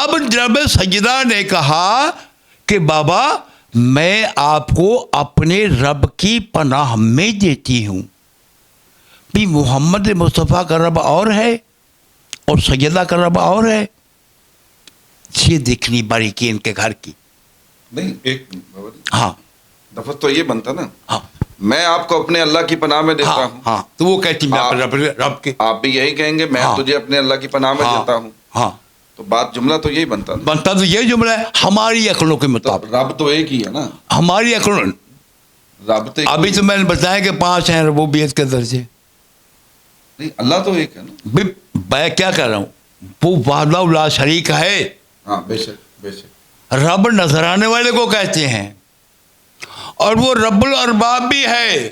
اب جب سجدہ نے کہا کہ بابا میں آپ کو اپنے رب کی پناہ میں دیتی ہوں، بھی محمد مصطفیٰ کا رب اور ہے اور سیدہ کا رب اور ہے. یہ دیکھنی باریکی ان کے گھر کی. نہیں ایک ہاں دفعہ تو یہ بنتا نا، ہاں میں آپ کو اپنے اللہ کی پناہ میں دیتا ہاں ہوں. ہاں تو وہ کہتی میں رب کے. آپ بھی یہی کہیں گے میں ہاں. تجھے اپنے اللہ کی پناہ میں دیتا ہوں. ہاں تو بات جملہ تو یہی بنتا نا. بنتا تو یہ جملہ ہے ہماری عقلوں کے مطابق. رب تو ایک ہی ہے نا. ہماری عقلوں. رب تو ابھی تو میں نے بتایا کہ 5 ہیں ربوبیت کے درجے. نہیں اللہ تو ایک ہے نا. میں کیا کر رہا ہوں، وہ وحدہ لا شریک ہے. ہاں بے شک بے شک. رب نظر آنے والے کو کہتے ہیں اور وہ رب الارباب بھی ہے.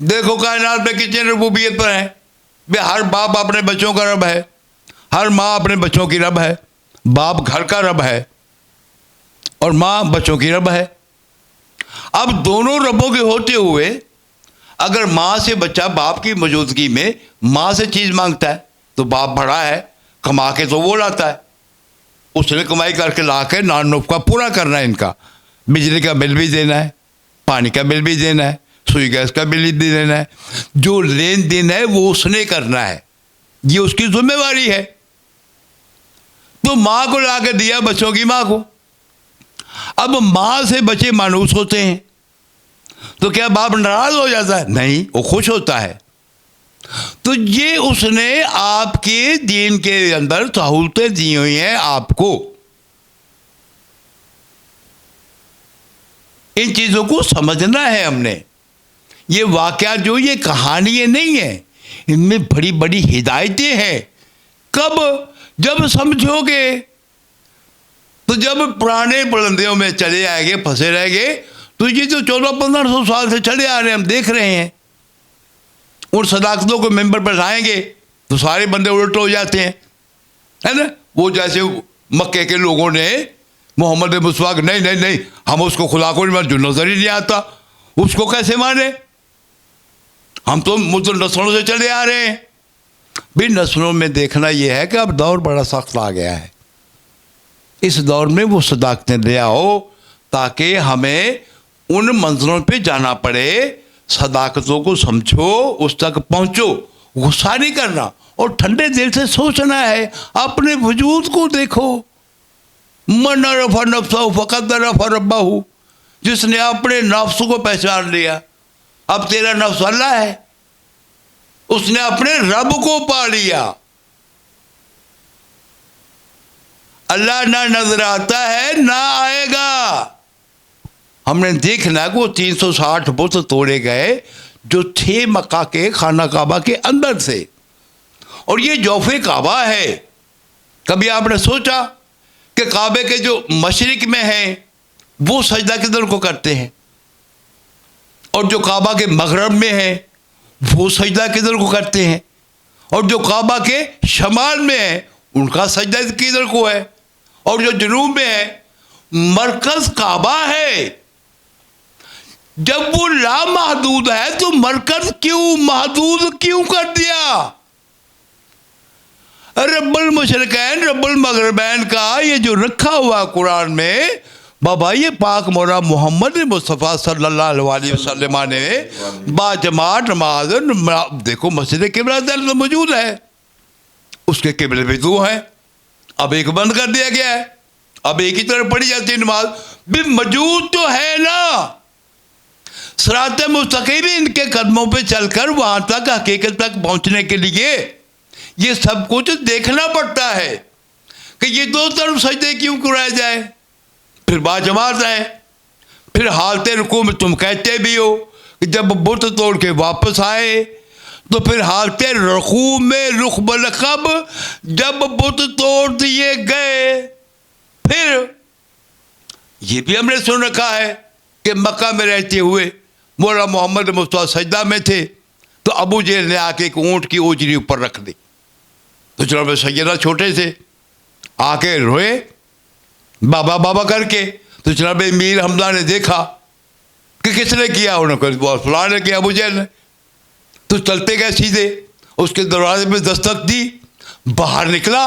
دیکھو کائنات میں کتنے ربوبیت پر ہیں. ہر باپ اپنے بچوں کا رب ہے، ہر ماں اپنے بچوں کی رب ہے. باپ گھر کا رب ہے اور ماں بچوں کی رب ہے. اب دونوں ربوں کے ہوتے ہوئے اگر ماں سے بچہ باپ کی موجودگی میں ماں سے چیز مانگتا ہے تو باپ بڑا ہے، کما کے تو وہ لاتا ہے. اس نے کمائی کر کے لا کے نان نوف کا پورا کرنا ہے. ان کا بجلی کا بل بھی دینا ہے، پانی کا بل بھی دینا ہے، سوئی گیس کا بل بھی دینا ہے. جو لین دین ہے وہ اس نے کرنا ہے، یہ اس کی ذمہ داری ہے. تو ماں کو لا کے دیا بچوں کی ماں کو. اب ماں سے بچے مانوس ہوتے ہیں تو کیا باپ ناراض ہو جاتا ہے؟ نہیں، وہ خوش ہوتا ہے. تو یہ اس نے آپ کے دین کے اندر سہولتیں دی ہوئی ہیں آپ کو. ان چیزوں کو سمجھنا ہے ہم نے. یہ واقعہ جو یہ کہانیاں نہیں ہیں، ان میں بڑی بڑی ہدایتیں ہیں. کب؟ جب سمجھو گے. تو جب پرانے بلندیوں میں چلے آئیں گے، پھنسے رہ گے، تو یہ تو 1400-1500 سال سے چلے آ رہے ہیں، ہم دیکھ رہے ہیں. ان صداقتوں کو ممبر پر لائیں گے تو سارے بندے الٹ ہو جاتے ہیں، ہے نا. وہ جیسے مکے کے لوگوں نے محمد مصطفیٰ نہیں نہیں نہیں ہم اس کو خدا کو نہیں مان، جو نظر ہی نہیں آتا اس کو کیسے مانے؟ ہم تو نسلوں سے چلے آ رہے ہیں. بھی نسلوں میں دیکھنا یہ ہے کہ اب دور بڑا سخت آ گیا ہے. اس دور میں وہ صداقتیں لے آؤ تاکہ ہمیں ان منزلوں پہ جانا پڑے. صداقتوں کو سمجھو، اس تک پہنچو. غصہ نہیں کرنا اور ٹھنڈے دل سے سوچنا ہے. اپنے وجود کو دیکھو. من عرف نفسہ فقد عرف ربہ. جس نے اپنے نفس کو پہچان لیا، اب تیرا نفس اللہ ہے، اس نے اپنے رب کو پا لیا. اللہ نہ نظر آتا ہے نہ آئے گا. ہم نے دیکھنا کہ وہ 360 بت توڑے گئے جو تھے مکہ کے خانہ کعبہ کے اندر سے. اور یہ جوف کعبہ ہے. کبھی آپ نے سوچا کہ کعبے کے جو مشرق میں ہیں وہ سجدہ کدھر کو کرتے ہیں، اور جو کعبہ کے مغرب میں ہیں وہ سجدہ کدھر کو کرتے ہیں، اور جو کعبہ کے شمال میں ہیں ان کا سجدہ کدھر کو ہے، اور جو جنوب میں ہے مرکز کعبہ ہے. جب وہ لامحدود ہے تو مرکز کیوں محدود کیوں کر دیا؟ رب المشرقین رب المغربین کا یہ جو رکھا ہوا قرآن میں بابا، یہ پاک مولا محمد مصطفیٰ صلی اللہ علیہ وسلم نے باجماعت نماز دیکھو مسجد قبلہ تو موجود ہے، اس کے قبلے بھی دو ہیں. اب ایک بند کر دیا گیا ہے، اب ایک ہی طرف پڑھی جاتی ہے نماز. بھی موجود تو ہے نا. صراط مستقیم ان کے قدموں پہ چل کر وہاں تک حقیقت تک پہنچنے کے لیے یہ سب کچھ دیکھنا پڑتا ہے کہ یہ دو طرف سجدے کیوں کرائے جائے. پھر باجماعت ہے. پھر حالت رکوع میں تم کہتے بھی ہو کہ جب بت توڑ کے واپس آئے تو پھر حالت رکوع میں رخ بالقب جب بت توڑ دیے گئے. پھر یہ بھی ہم نے سن رکھا ہے کہ مکہ میں رہتے ہوئے مولا محمد مصطفیٰ سجدہ میں تھے تو ابو جہل نے آ کے ایک اونٹ کی اوجری اوپر رکھ دی. تو جناب سیدہ چھوٹے سے آ کے روئے بابا بابا کر کے. تو جناب امیر حمزہ نے دیکھا کہ کس نے کیا، انہوں نے کہا فلاں نے کیا، ابو جہل نے. تو چلتے گئے سیدھے اس کے دروازے پہ دستک دی، باہر نکلا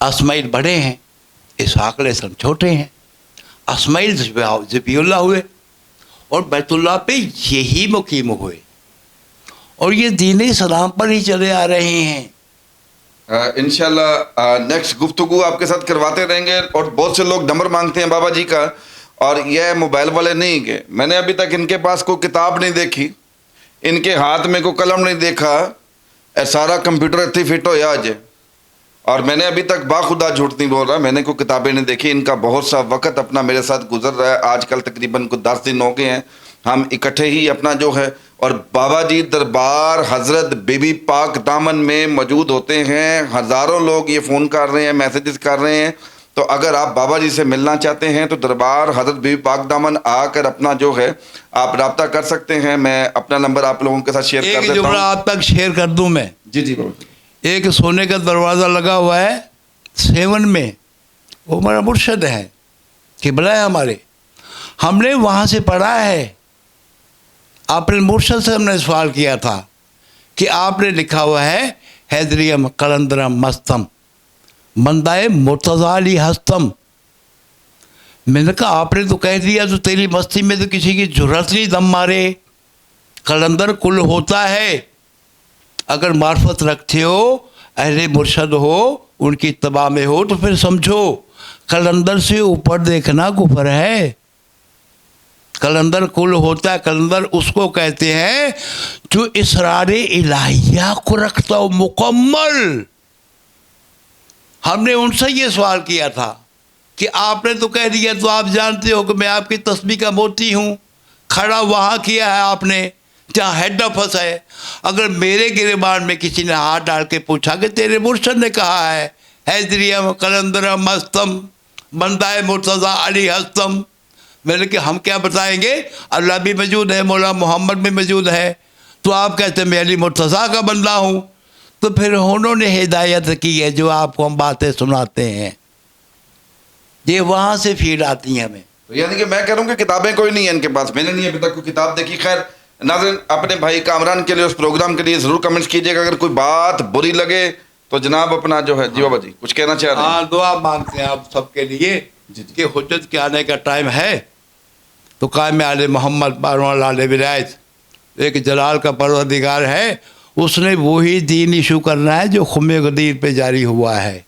اسماعیل بڑے ہیں, اسحاق علیہ السلام چھوٹے ہیں. اسماعیل ذبیح ہوئے اور بیت اللہ پہ یہی مقیم ہوئے, اور یہ دین اسلام پر ہی چلے آ رہے ہیں. انشاءاللہ نیکسٹ گفتگو آپ کے ساتھ کرواتے رہیں گے. اور بہت سے لوگ نمبر مانگتے ہیں بابا جی کا, اور یہ موبائل والے نہیں کہ میں نے ابھی تک ان کے پاس کوئی کتاب نہیں دیکھی, ان کے ہاتھ میں کوئی قلم نہیں دیکھا, سارا کمپیوٹر اتنی فٹ ہویا آج. اور میں نے ابھی تک باخدا جھوٹ نہیں بول رہا, میں نے کوئی کتابیں نہیں دیکھی. ان کا بہت سا وقت اپنا میرے ساتھ گزر رہا ہے. آج کل تقریباً کو 10 دن ہو گئے ہیں ہم اکٹھے ہی اپنا جو ہے, اور بابا جی دربار حضرت بی بی پاک دامن میں موجود ہوتے ہیں. ہزاروں لوگ یہ فون کر رہے ہیں, میسیجز کر رہے ہیں. تو اگر آپ بابا جی سے ملنا چاہتے ہیں تو دربار حضرت بی بی پاک دامن آ کر اپنا جو ہے آپ رابطہ کر سکتے ہیں. میں اپنا نمبر آپ لوگوں کے ساتھ شیئر کر دیتا ہوں. ایک جملہ آپ تک شیئر کر دوں میں. جی بابا جی. ایک سونے کا دروازہ لگا ہوا ہے 7 میں, وہ ہمارا مرشد ہے, قبلہ ہے ہمارے. ہم نے وہاں سے پڑھا ہے. اپنے مرشد سے ہم نے سوال کیا تھا کہ آپ نے لکھا ہوا ہے حیدریم قلندرم مستم بندائے مرتضی علی ہستم. میں نے کہا آپ نے تو کہہ دیا, تو تیری مستی میں تو کسی کی جرات نہیں دم مارے. قلندر کل ہوتا ہے. اگر معرفت رکھتے ہو, اہل مرشد ہو, ان کی اتباع میں ہو, تو پھر سمجھو قلندر سے اوپر دیکھنا کفر ہے. قلندر کل ہوتا ہے. قلندر اس کو کہتے ہیں جو اسرار الہیہ کو رکھتا ہو مکمل. ہم نے ان سے یہ سوال کیا تھا کہ آپ نے تو کہہ دیا, تو آپ جانتے ہو کہ میں آپ کی تسبیح کا موتی ہوں. کھڑا وہاں کیا ہے آپ نے جہاں ہیڈ آفس ہے. اگر میرے گریبان میں کسی نے ہاتھ ڈال کے پوچھا کہ تیرے مرشد نے کہا ہے حیدریم قلندرم مستم بندائے مرتضی علی ہستم, میں نے کہ ہم کیا بتائیں گے. اللہ بھی موجود ہے, مولا محمد بھی موجود ہے, تو آپ کہتے ہیں میں علی مرتضی کا بندہ ہوں. تو پھر انہوں نے ہدایت کی ہے جو آپ کو ہم باتیں سناتے ہیں, یہ وہاں سے فیڈ آتی ہیں ہمیں. یعنی کہ میں کہہ رہا ہوں کہ کتابیں کوئی نہیں ہیں ان کے پاس. میں نے نہیں ابھی تک کوئی کتاب دیکھی. خیر ناظرین, اپنے بھائی کامران کے لیے اس پروگرام کے لیے ضرور کمنٹس کیجیے گا. اگر کوئی بات بری لگے تو جناب اپنا جو ہے جی بابا جی کچھ کہنا چاہ رہے ہیں. ہاں, دعا مانگتے ہیں آپ سب کے لیے کہ حجت کے آنے کا ٹائم ہے. تو قائم آل محمد بارواں لال ولایت ایک جلال کا پروردگار ہے, اس نے وہی دین ایشو کرنا ہے جو خم غدیر پہ جاری ہوا ہے.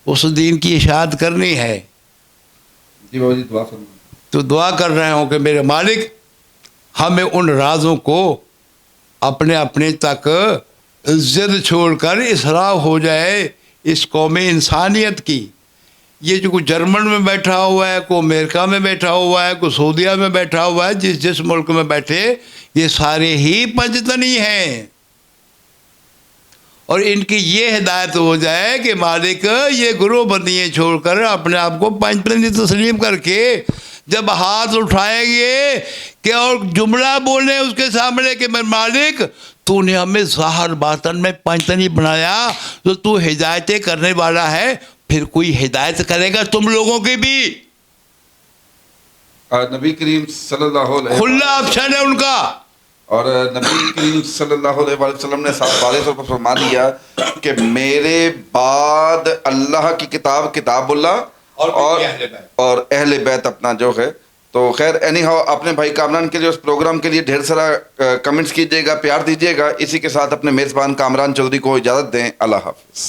اس دین کی اشاعت کرنی ہے. جی بابا جی دعا فرمائیں. تو دعا کر رہے ہوں کہ میرے مالک ہمیں ان رازوں کو اپنے اپنے تک ضد چھوڑ کر اصلاح ہو جائے اس قوم انسانیت کی. یہ جو کوئی جرمن میں بیٹھا ہوا ہے, کوئی امریکہ میں بیٹھا ہوا ہے, کوئی سعودیہ میں بیٹھا ہوا ہے, جس ملک میں بیٹھے, یہ سارے ہی پنجتنی ہیں. اور ان کی یہ ہدایت ہو جائے کہ مالک یہ گروہ بندیاں چھوڑ کر اپنے آپ کو پنجتنی تسلیم کر کے جب ہاتھ اٹھائیں گے کہ اور جملہ بولیں اس کے سامنے کہ میں مالک تو نے ہمیں ظاہر باطن میں پنجتنی بنایا, تو تو ہدایتیں کرنے والا ہے, پھر کوئی ہدایت کرے گا تم لوگوں کی بھی. نبی کریم صلی اللہ علیہ کھلا آپشن ہے ان کا. اور نبی کریم صلی اللہ علیہ وسلم نے صاحب واضح طور پر فرما دیا کہ میرے بعد اللہ کی کتاب کتاب اللہ اور اہل بیت اپنا جو ہے. تو خیر اینی ہاؤ اپنے بھائی کامران کے لیے اس پروگرام کے لیے ڈھیر سارا کمنٹس کیجیے گا, پیار دیجیے گا. اسی کے ساتھ اپنے میزبان کامران چودھری کو اجازت دیں. اللہ حافظ.